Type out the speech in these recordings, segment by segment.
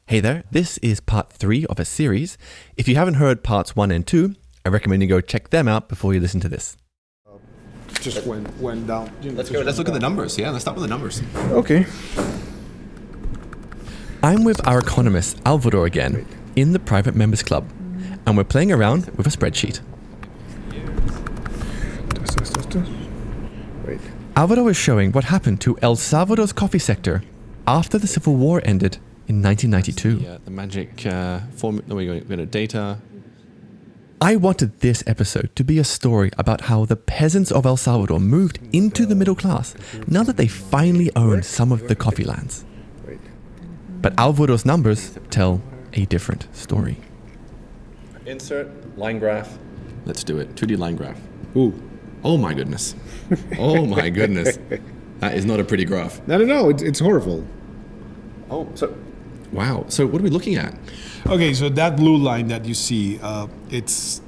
Hey there, this is part 3 of a series. If you haven't heard parts 1 and 2, I recommend you go check them out before you listen to this. Just went down. Let's go. Let's look at the numbers. Yeah, let's start with the numbers. Okay. I'm with our economist Álvaro again in the private members club, and we're playing around with a spreadsheet. Wait. Álvaro is showing what happened to El Salvador's coffee sector after the Civil War ended in 1992. The magic formula. No, we're going to data. I wanted this episode to be a story about how the peasants of El Salvador moved into the middle class now that they finally owned some of the coffee lands. But Álvaro's numbers tell a different story. Insert line graph. Let's do it. 2D line graph. Ooh. Oh my goodness. Oh my goodness. That is not a pretty graph. No. It's horrible. Oh, so wow. So what are we looking at? Okay, so that blue line that you see, it's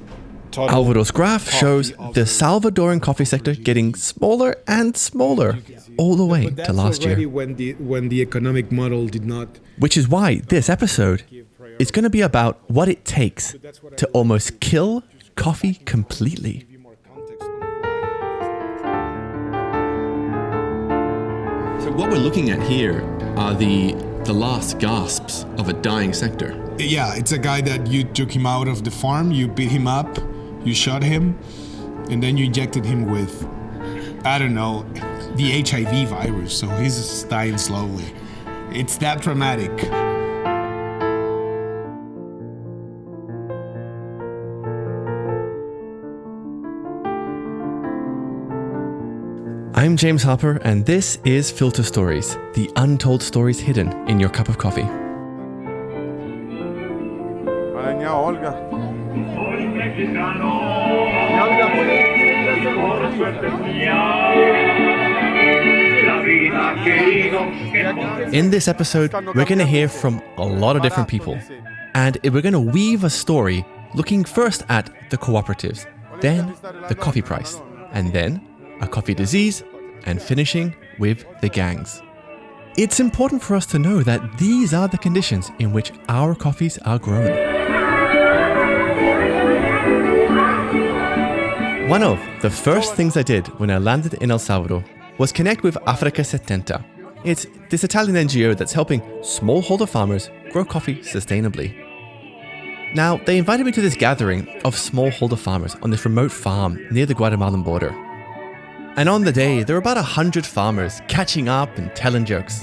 total. Álvaro's graph shows the Salvadoran coffee sector getting smaller and smaller all the way to last year. When the economic model did not. Which is why this episode is going to be about what it takes to almost kill coffee completely. So what we're looking at here are the last gasps of a dying sector. Yeah, it's a guy that you took him out of the farm, you beat him up, you shot him, and then you injected him with, I don't know, the HIV virus, so he's dying slowly. It's that dramatic. I'm James Harper, and this is Filter Stories, the untold stories hidden in your cup of coffee. In this episode, we're going to hear from a lot of different people, and we're going to weave a story looking first at the cooperatives, then the coffee price, and then a coffee disease, and finishing with the gangs. It's important for us to know that these are the conditions in which our coffees are grown. One of the first things I did when I landed in El Salvador was connect with Africa 70. It's this Italian NGO that's helping smallholder farmers grow coffee sustainably. Now, they invited me to this gathering of smallholder farmers on this remote farm near the Guatemalan border. And on the day, there were about 100 farmers catching up and telling jokes.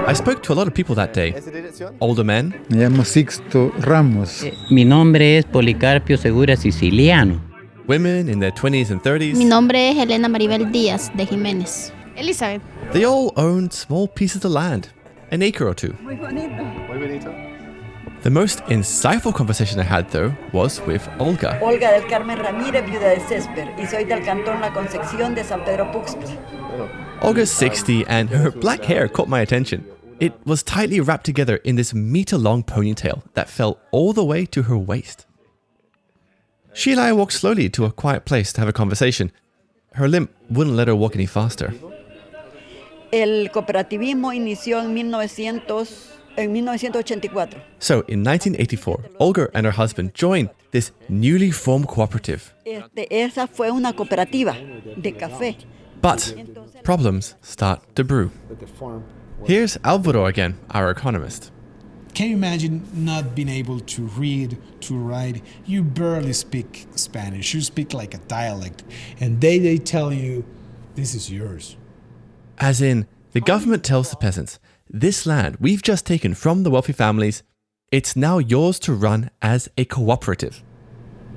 I spoke to a lot of people that day. Older men. Me llamo Sixto Ramos. Mi nombre es Policarpio Segura Siciliano. Women in their 20s and 30s. Mi nombre es Elena Maribel Diaz de Jiménez. Elizabeth. They all owned small pieces of land, an acre or two. Muy bonito. Muy bonito. The most insightful conversation I had, though, was with Olga. Olga del Carmen Ramírez, viuda de Cesar, y soy del Cantón La Concepción de San Pedro Puxpi. Olga's 60, and her black hair caught my attention. It was tightly wrapped together in this meter-long ponytail that fell all the way to her waist. She and I walked slowly to a quiet place to have a conversation. Her limp wouldn't let her walk any faster. El cooperativismo inició en 1984. So, in 1984, Olga and her husband joined this newly formed cooperative. Esa fue una cooperativa de café. But problems start to brew. Here's Álvaro again, our economist. Can you imagine not being able to read, to write? You barely speak Spanish. You speak like a dialect. And they tell you, this is yours. As in, the government tells the peasants, this land we've just taken from the wealthy families, it's now yours to run as a cooperative.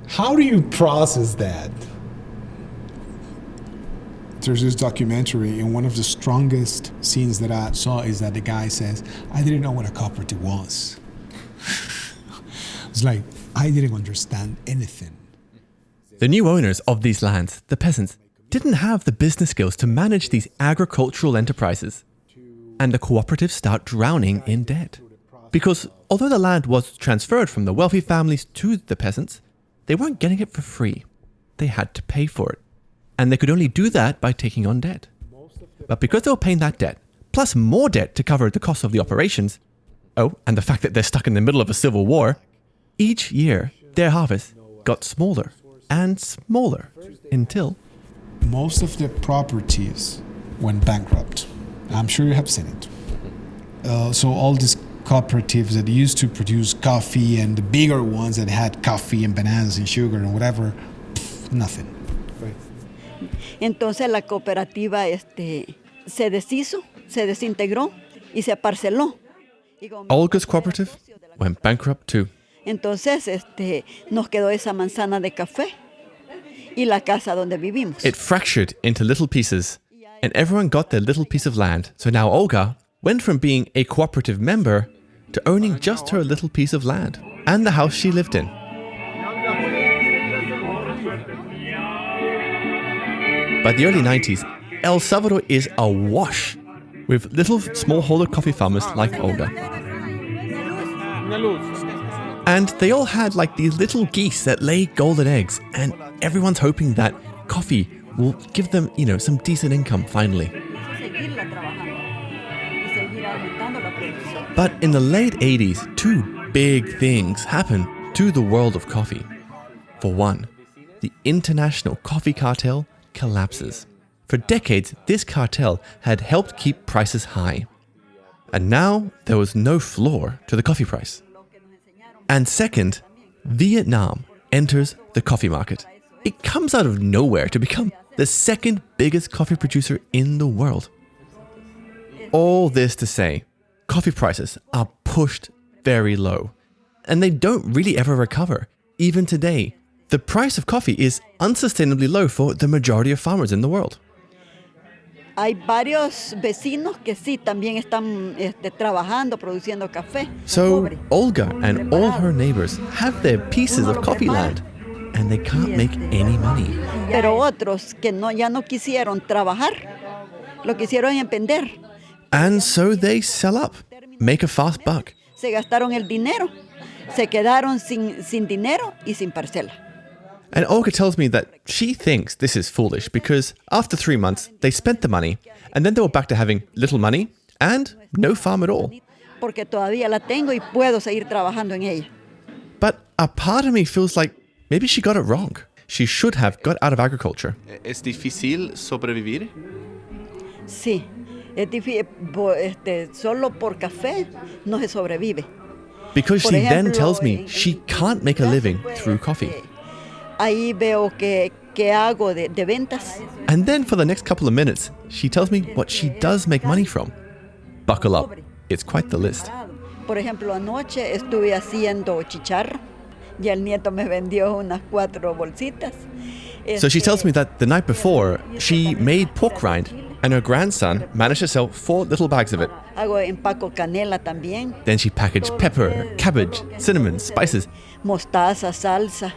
How do you process that? There's this documentary, and one of the strongest scenes that I saw is that the guy says, I didn't know what a cooperative was. It's like, I didn't understand anything. The new owners of these lands, the peasants, didn't have the business skills to manage these agricultural enterprises. And the cooperatives start drowning in debt. Because although the land was transferred from the wealthy families to the peasants, they weren't getting it for free. They had to pay for it. And they could only do that by taking on debt. But because they were paying that debt, plus more debt to cover the cost of the operations, and the fact that they're stuck in the middle of a civil war, each year their harvest got smaller and smaller until Most of the properties went bankrupt. I'm sure you have seen it. So all these cooperatives that used to produce coffee and the bigger ones that had coffee and bananas and sugar and whatever, nothing. Entonces la cooperativa se deshizo, se desintegró y se parceló. Olga's cooperative went bankrupt too. Entonces nos quedó esa manzana de café y la casa donde vivimos. It fractured into little pieces, and everyone got their little piece of land. So now Olga went from being a cooperative member to owning just her little piece of land and the house she lived in. By the early 90s, El Salvador is awash with little smallholder coffee farmers like Olga. And they all had like these little geese that lay golden eggs, and everyone's hoping that coffee will give them, some decent income finally. But in the late 80s, two big things happened to the world of coffee. For one, the international coffee cartel collapses. For decades, this cartel had helped keep prices high. And now there was no floor to the coffee price. And second, Vietnam enters the coffee market. It comes out of nowhere to become the second biggest coffee producer in the world. All this to say, coffee prices are pushed very low, and they don't really ever recover. Even today, the price of coffee is unsustainably low for the majority of farmers in the world. Hay varios vecinos que sí también están trabajando, produciendo café. So Olga and all her neighbors have their pieces of coffee land, and they can't make any money. Pero otros que ya no quisieron trabajar, lo quisieron emprender. And so they sell up, make a fast buck. Se gastaron el dinero, se quedaron sin dinero y sin parcela. And Olga tells me that she thinks this is foolish because after 3 months, they spent the money and then they were back to having little money and no farm at all. Porque todavía la tengo y puedo seguir trabajando en ella. But a part of me feels like maybe she got it wrong. She should have got out of agriculture. ¿Es difícil sobrevivir? Sí, es difícil. Solo por café no se sobrevive. Because she then tells me she can't make a living through coffee. Ahí veo que hago de ventas. And then for the next couple of minutes, she tells me what she does make money from. Buckle up. It's quite the list. Por ejemplo, anoche estuve haciendo chicharro y el nieto me vendió unas 4 bolsitas. So she tells me that the night before, she made pork rind and her grandson managed to sell 4 little bags of it. Empaco canela también. Then she packaged pepper, cabbage, cinnamon, spices. Mostaza, salsa,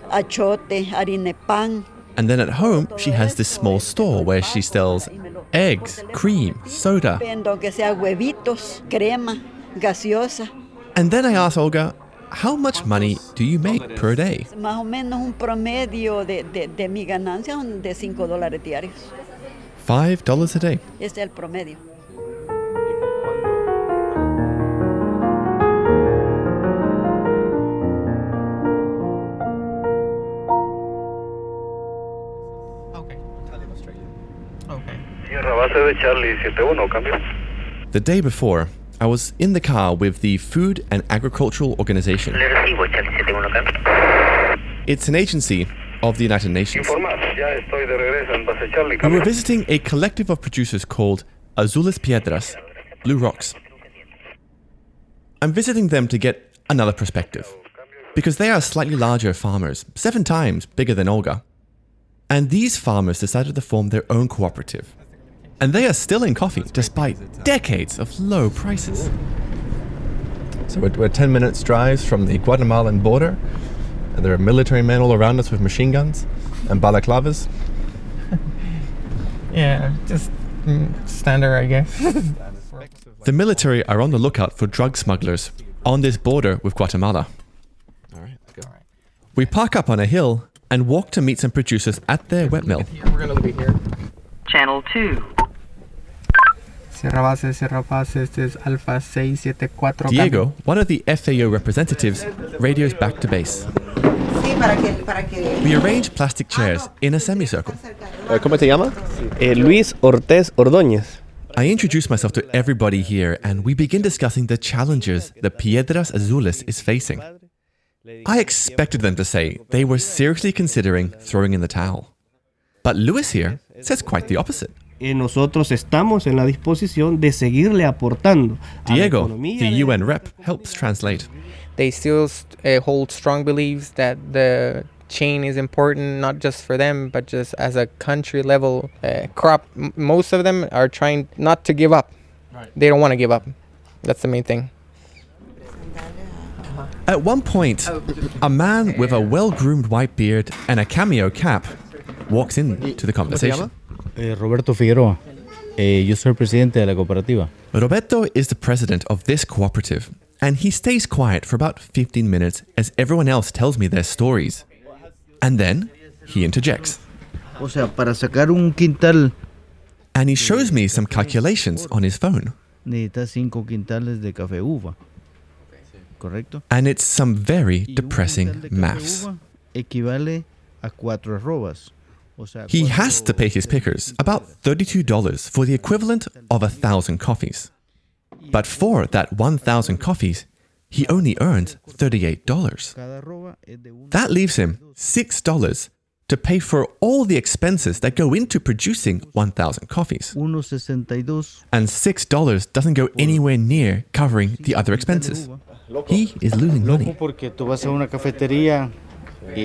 achote, harina pan. And then at home, she has this small store where she sells eggs, cream, soda. Vendo que sea huevitos, crema, gaseosa. And then I asked Olga, how much money do you make per day? Más o menos un promedio de mi ganancia de $5 diarios. $5 a day. Este es el promedio. The day before, I was in the car with the Food and Agricultural Organization. It's an agency of the United Nations. We were visiting a collective of producers called Azules Piedras, Blue Rocks. I'm visiting them to get another perspective, because they are slightly larger farmers, 7 times bigger than Olga. And these farmers decided to form their own cooperative. And they are still in coffee, despite decades of low prices. So we're 10 minutes drive from the Guatemalan border. And there are military men all around us with machine guns and balaclavas. Yeah, just standard, I guess. The military are on the lookout for drug smugglers on this border with Guatemala. All right, let's go. We park up on a hill and walk to meet some producers at their wet mill. We're going to leave it here. Channel 2. Sierra Base, Sierra Paz, este es Alfa 674. Diego, one of the FAO representatives, radios back to base. We arrange plastic chairs in a semicircle. ¿Cómo te llama? Luis Ortiz Ordóñez. I introduce myself to everybody here and we begin discussing the challenges the Piedras Azules is facing. I expected them to say they were seriously considering throwing in the towel. But Luis here says quite the opposite. Nosotros estamos en la disposición de seguirle aportando. Diego, the UN rep, helps translate. They still hold strong beliefs that the chain is important, not just for them, but just as a country level crop. Most of them are trying not to give up. Right. They don't want to give up. That's the main thing. At one point, a man with a well-groomed white beard and a cameo cap walks into the conversation. Roberto Figueroa. Yo soy presidente de la cooperativa. Roberto is the president of this cooperative, and he stays quiet for about 15 minutes as everyone else tells me their stories. And then he interjects. O sea, para sacar un quintal. And he shows me some calculations on his phone. Necesitas 5 quintales de café uva. Correcto? And it's some very depressing maths. Equivale a 4 arrobas. He has to pay his pickers about $32 for the equivalent of 1,000 coffees. But for that 1,000 coffees, he only earns $38. That leaves him $6 to pay for all the expenses that go into producing 1,000 coffees. And $6 doesn't go anywhere near covering the other expenses. He is losing money. It's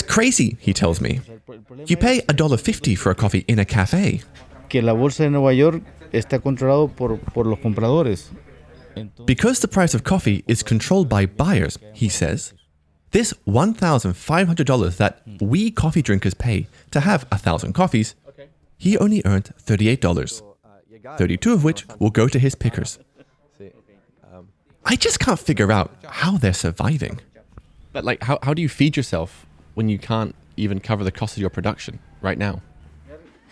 crazy, he tells me. You pay $1.50 for a coffee in a cafe. Because the price of coffee is controlled by buyers, he says, this $1,500 that we coffee drinkers pay to have 1,000 coffees, he only earned $38, 32 of which will go to his pickers. I just can't figure out how they're surviving. But like, how do you feed yourself when you can't even cover the cost of your production right now?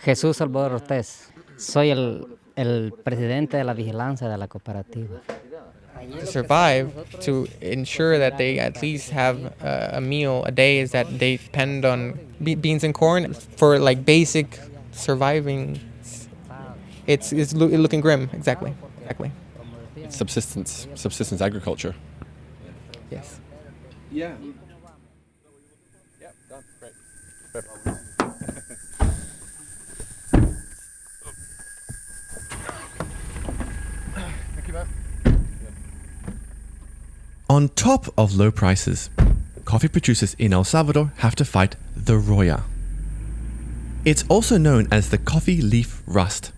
Jesús Salvador Cortez. Soy el presidente de la vigilancia de la cooperativa. To survive, to ensure that they at least have a meal a day, is that they depend on beans and corn for like basic surviving. It's looking grim, exactly. It's subsistence agriculture. Yes. Yeah. Done. Great. On top of low prices, coffee producers in El Salvador have to fight the roya. It's also known as the coffee leaf rust.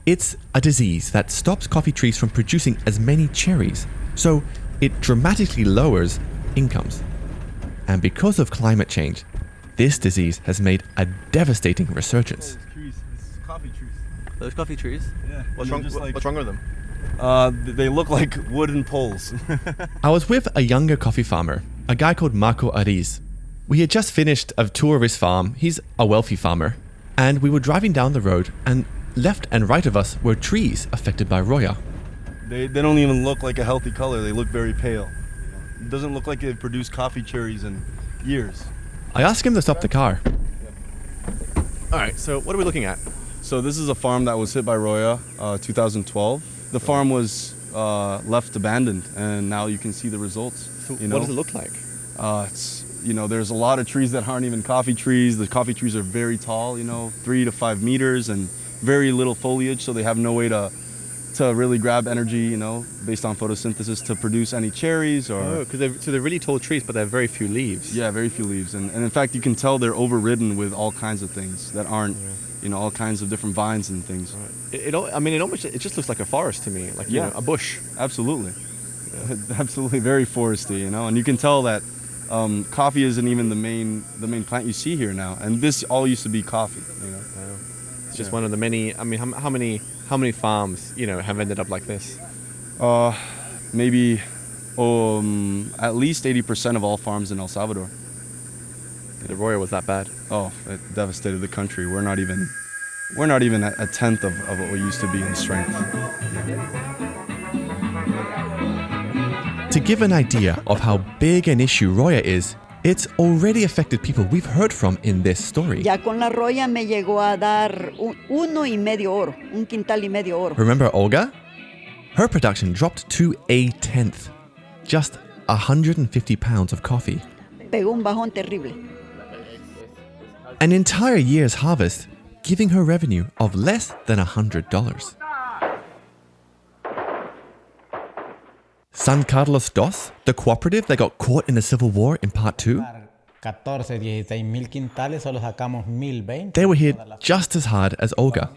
It's a disease that stops coffee trees from producing as many cherries, so it dramatically lowers incomes. And because of climate change, this disease has made a devastating resurgence. Those coffee trees? Yeah. What's wrong with them? They look like wooden poles. I was with a younger coffee farmer, a guy called Marco Ariz. We had just finished a tour of his farm. He's a wealthy farmer. And we were driving down the road, and left and right of us were trees affected by roya. They don't even look like a healthy color. They look very pale. It doesn't look like they've produced coffee cherries in years. I asked him to stop the car. All right, so what are we looking at? So this is a farm that was hit by roya, 2012. The farm was left abandoned, and now you can see the results. So what does it look like? There's a lot of trees that aren't even coffee trees. The coffee trees are very tall, 3 to 5 meters, and very little foliage, so they have no way to really grab energy, based on photosynthesis to produce any cherries or. Oh, because they're really tall trees, but they have very few leaves. Yeah, very few leaves, and in fact you can tell they're overridden with all kinds of things that aren't. All kinds of different vines and things. It just looks like a forest to me, like a bush. Absolutely, absolutely, very foresty, and you can tell that coffee isn't even the main plant you see here now, and this all used to be coffee. It's just one of the many. I mean, how many farms have ended up like this? Maybe at least 80% of all farms in El The roya was that bad? Oh, it devastated the country. We're not even we're not even a tenth of what we used to be in strength. To give an idea of how big an issue Roya is, it's already affected people we've heard from in this story. Ya con la Roya me llegó a dar 1.5 oro, un quintal y medio oro. Remember Olga? Her production dropped to a tenth. Just 150 pounds of coffee. Pegó un bajón terrible. An entire year's harvest, giving her revenue of less than $100. San Carlos II, the cooperative that got caught in the Civil War in Part 2, 16 mil quintales, solo sacamos 1020. they were hit just as hard as Olga.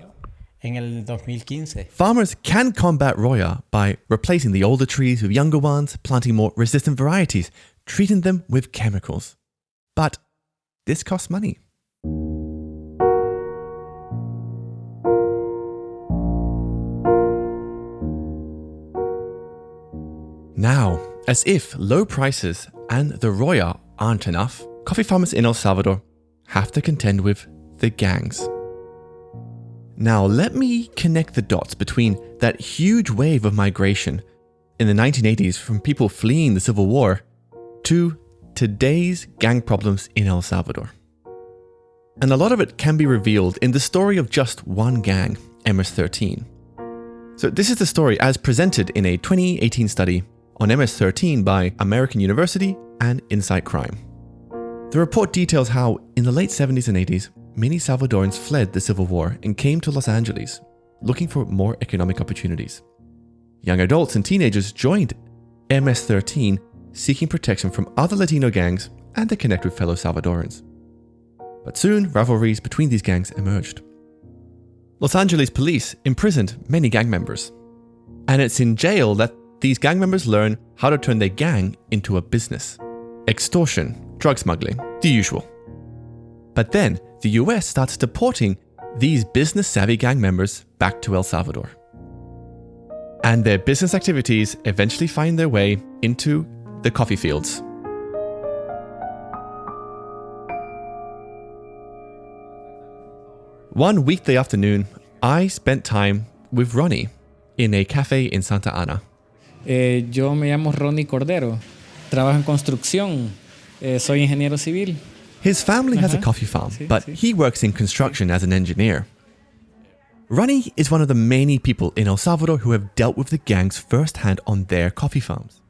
En el 2015. Farmers can combat Roya by replacing the older trees with younger ones, planting more resistant varieties, treating them with chemicals. But this costs money. Now, as if low prices and the Roya aren't enough, coffee farmers in El Salvador have to contend with the gangs. Now, let me connect the dots between that huge wave of migration in the 1980s from people fleeing the Civil War to today's gang problems in El Salvador. And a lot of it can be revealed in the story of just one gang, MS-13. So this is the story as presented in a 2018 study on MS-13 by American University and Insight Crime. The report details how, in the late 70s and 80s, many Salvadorans fled the Civil War and came to Los Angeles, looking for more economic opportunities. Young adults and teenagers joined MS-13, seeking protection from other Latino gangs and to connect with fellow Salvadorans. But soon, rivalries between these gangs emerged. Los Angeles police imprisoned many gang members. And it's in jail that these gang members learn how to turn their gang into a business. Extortion, drug smuggling, the usual. But then, the US starts deporting these business-savvy gang members back to El Salvador. And their business activities eventually find their way into the coffee fields. One weekday afternoon, I spent time with Rony in a cafe in Santa Ana. Yo me llamo Rony Cordero. Trabajo en construcción. Soy ingeniero civil. His family has a coffee farm, but he works in construction as an engineer. Rony is one of the many people in El Salvador who have dealt with the gangs firsthand on their coffee farms.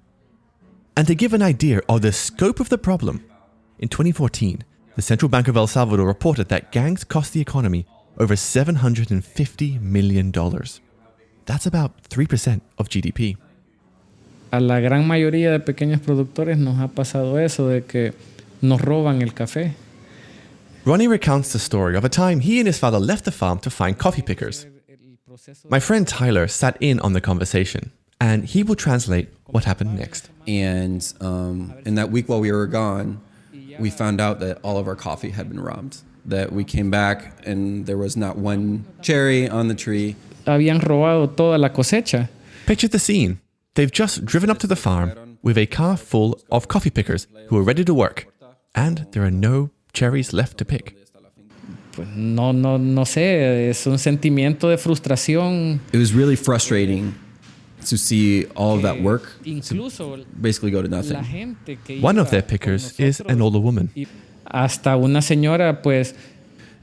And to give an idea of the scope of the problem, in 2014, the Central Bank of El Salvador reported that gangs cost the economy over $750 million. That's about 3% of GDP. A la gran mayoría de pequeños productores nos ha pasado eso de que nos roban el café. Rony recounts the story of a time he and his father left the farm to find coffee pickers. My friend Tyler sat in on the conversation, and he will translate what happened next. And in that week while we were gone, we found out that all of our coffee had been robbed. That we came back and there was not one cherry on the tree. Habían robado toda la cosecha. Picture the scene. They've just driven up to the farm with a car full of coffee pickers who are ready to work, and there are no cherries left to pick. Pues no sé, es un sentimiento de frustración. It was really frustrating to see all of that work to basically go to nothing. One of their pickers is an older woman. Hasta una señora, pues.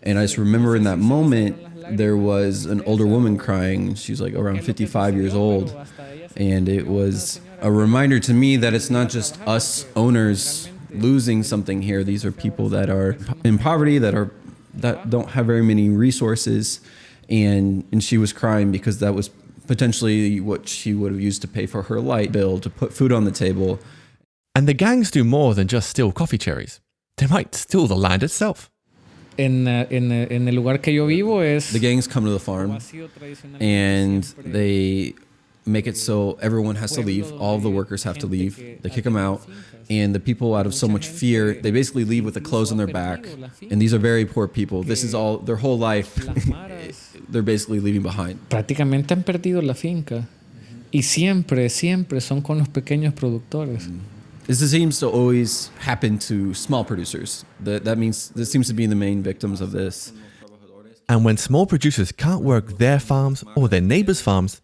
And I just remember in that moment, there was an older woman crying. She's like around 55 years old. And it was a reminder to me that it's not just us owners losing something here. These are people that are in poverty, that don't have very many resources. And she was crying because that was potentially what she would have used to pay for her light bill, to put food on the table. And the gangs do more than just steal coffee cherries. They might steal the land itself. En el lugar que yo vivo es... The gangs come to the farm and they make it so everyone has to leave. All of the workers have to leave. They kick them out. And the people, out of so much fear, they basically leave with the clothes on their back. And these are very poor people. This is all, their whole life, they're basically leaving behind. Prácticamente han perdido la finca. Y siempre son con los pequeños productores. This seems to always happen to small producers. That means this seems to be the main victims of this. And when small producers can't work their farms or their neighbors' farms,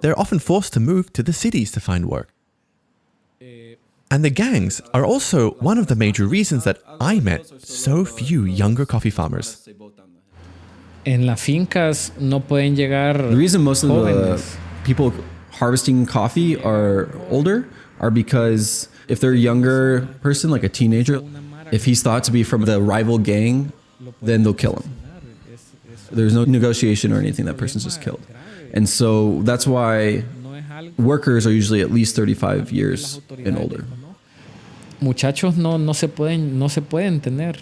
they're often forced to move to the cities to find work. And the gangs are also one of the major reasons that I met so few younger coffee farmers. En las fincas no pueden llegar. The reason most of the jóvenes. people harvesting coffee are older are because if they're a younger person, like a teenager, if he's thought to be from the rival gang, then they'll kill him. There's no negotiation or anything. That person's just killed. And so that's why workers are usually at least 35 years and older. Muchachos no se pueden tener.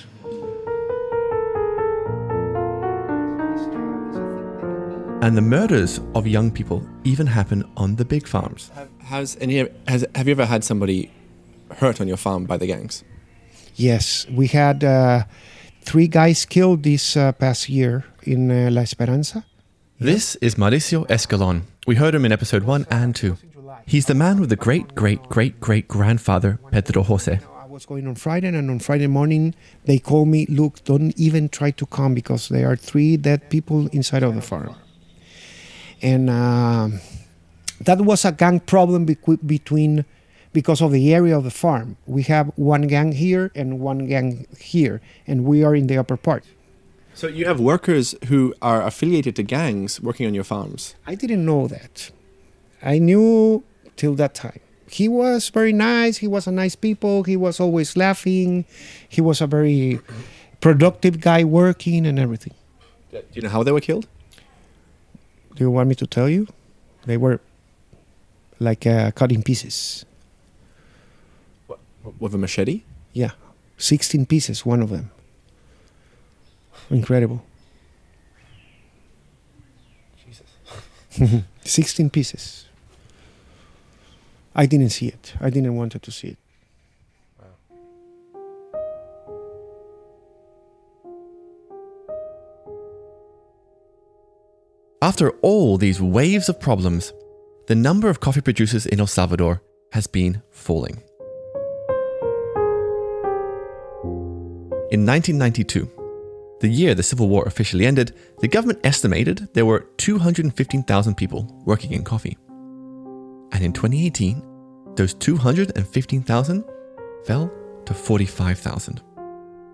And the murders of young people even happen on the big farms. Have you ever had somebody hurt on your farm by the gangs? Yes, we had 3 guys killed this past year in La Esperanza. This is Mauricio Escalón. We heard him in episode 1 and 2. He's the man with the great-great-great-great-grandfather, Pedro Jose. I was going on Friday, and on Friday morning, they called me, look, don't even try to come because there are 3 dead people inside of the farm. And that was a gang problem because of the area of the farm. We have one gang here and one gang here, and we are in the upper part. So you have workers who are affiliated to gangs working on your farms? I didn't know that. I knew till that time. He was very nice. He was a nice people. He was always laughing. He was a very productive guy working and everything. Do you know how they were killed? Do you want me to tell you? They were like cut in pieces. What, with a machete? Yeah. 16 pieces, one of them. Incredible. Jesus. 16 pieces. I didn't see it. I didn't want to see it. After all these waves of problems, the number of coffee producers in El Salvador has been falling. In 1992, the year the Civil War officially ended, the government estimated there were 215,000 people working in coffee. And in 2018, those 215,000 fell to 45,000.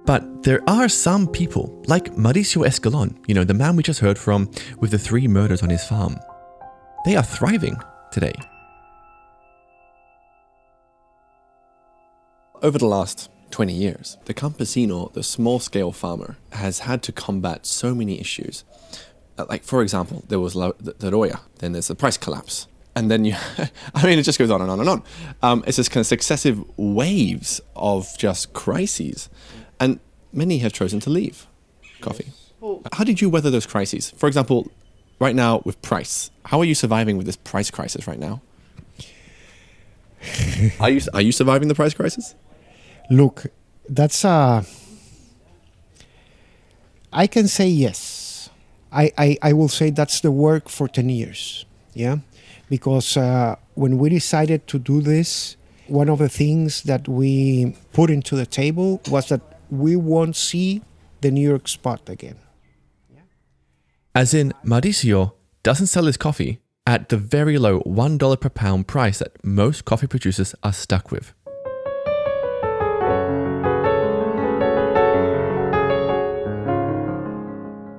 But there are some people, like Mauricio Escalón, the man we just heard from with the 3 murders on his farm. They are thriving today. Over the last 20 years, the campesino, the small-scale farmer, has had to combat so many issues. Like, for example, there was the Marolla, then there's the price collapse. And then it just goes on and on and on. It's this kind of successive waves of just crises. And many have chosen to leave coffee. How did you weather those crises? For example, right now with price, how are you surviving with this price crisis right now? Are you surviving the price crisis? Look, that's I can say yes. I will say that's the work for 10 years. Yeah, because when we decided to do this, one of the things that we put into the table was that we won't see the New York spot again. As in, Mauricio doesn't sell his coffee at the very low $1 per pound price that most coffee producers are stuck with.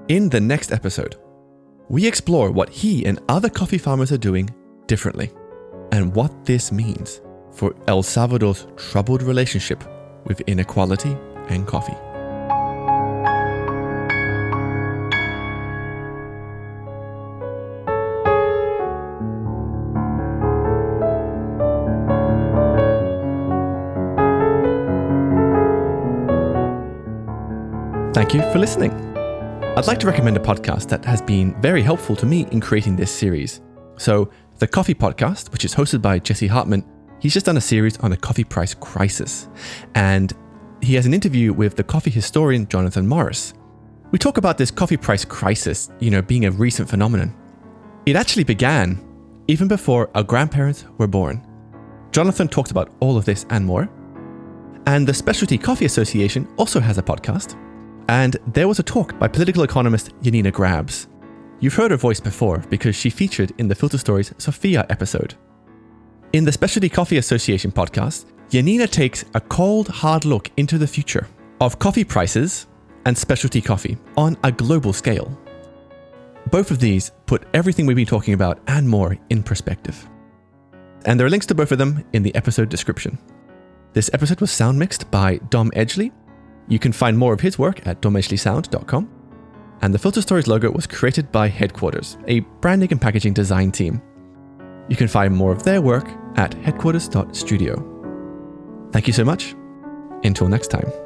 In the next episode, we explore what he and other coffee farmers are doing differently and what this means for El Salvador's troubled relationship with inequality and coffee. Thank you for listening. I'd like to recommend a podcast that has been very helpful to me in creating this series. So, the Coffee Podcast, which is hosted by Jesse Hartman, he's just done a series on the coffee price crisis. And he has an interview with the coffee historian Jonathan Morris. We talk about this coffee price crisis, being a recent phenomenon. It actually began even before our grandparents were born. Jonathan talks about all of this and more. And the Specialty Coffee Association also has a podcast. And there was a talk by political economist Janina Grabs. You've heard her voice before because she featured in the Filter Stories Sofia episode. In the Specialty Coffee Association podcast, Janina takes a cold, hard look into the future of coffee prices and specialty coffee on a global scale. Both of these put everything we've been talking about and more in perspective. And there are links to both of them in the episode description. This episode was sound mixed by Dom Edgley. You can find more of his work at domedgleysound.com. And the Filter Stories logo was created by Headquarters, a branding and packaging design team. You can find more of their work at headquarters.studio. Thank you so much. Until next time.